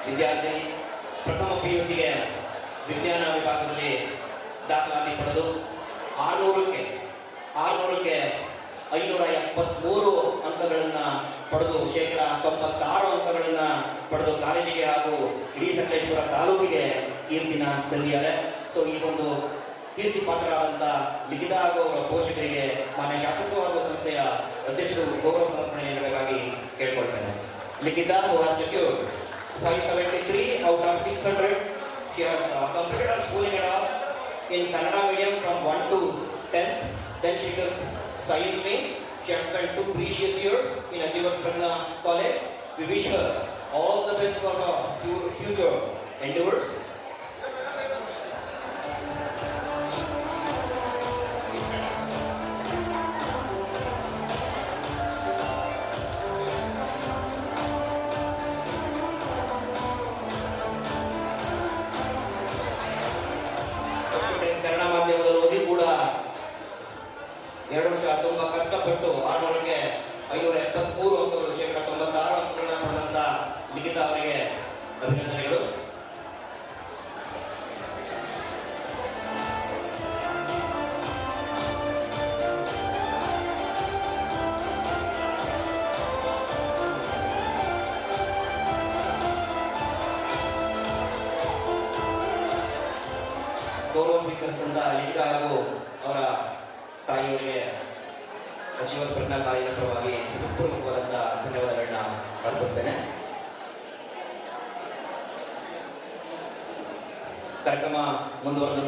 ವಿದ್ಯಾರ್ಥಿನಿ. ಪ್ರಥಮ PUCಗೆ ವಿಜ್ಞಾನ ವಿಭಾಗದಲ್ಲಿ ದಾಖಲಾತಿ ಪಡೆದು 600ಕ್ಕೆ 573 ಅಂಕಗಳನ್ನು ಪಡೆದು ಶೇಕಡ 96 ಅಂಕಗಳನ್ನು ಪಡೆದು ಕಾಲೇಜಿಗೆ ಹಾಗೂ ಇಡೀ ಸಕಲೇಶಪುರ ತಾಲೂಕಿಗೆ ಕೀರ್ತಿನ ತಂದಿದ್ದಾರೆ. ಸೊ ಈ ಒಂದು ಕೀರ್ತಿ ಪಾತ್ರರಾದಂಥ ಲಿಖಿತ ಹಾಗೂ ಅವರ ಪೋಷಕರಿಗೆ ಮಾನ್ಯ ಶಾಸಕರು ಹಾಗೂ ಸಂಸ್ಥೆಯ ಅಧ್ಯಕ್ಷರು ಗೌರವ ಸಮರ್ಪಣೆ ನೀಡಬೇಕಾಗಿ ಕೇಳ್ಕೊಳ್ತೇನೆ. ಲಿಖಿತ who has secured 573 out of 600. She has completed her schooling and all in Kannada medium from 1 to 10. Then she took science stream. She has spent 2 precious years in Achievers Pragna College. We wish her all the best for her future endeavors. Kannada ಮಾಧ್ಯಮದಲ್ಲಿ ಓದಿ ಕೂಡ 2 ವರ್ಷ ತುಂಬಾ ಕಷ್ಟಪಟ್ಟು 600ಕ್ಕೆ 573 ಅಂಕಗಳು ಶೇಕಡ 96 ಅಂಕಗಳನ್ನು ಪಡೆದಂತ ಲಿಖಿತ ಅವರಿಗೆ ಅಭಿನಂದನೆಗಳು. ಗೌರವ ಸ್ವೀಕರಿಸಿದಂಥ ಲಿಖಿತ ಹಾಗೂ ಅವರ ತಾಯಿಯವರಿಗೆ ಅಚೀವರ್ಸ್ ಪ್ರಜ್ಞಾ ಕಾಲೇಜಿನ ಪರವಾಗಿ ಹೃತ್ಪೂರ್ವಕವಾದಂಥ ಧನ್ಯವಾದಗಳನ್ನ ಅರ್ಪಿಸ್ತೇನೆ. ಕಾರ್ಯಕ್ರಮ ಮುಂದುವರೆದ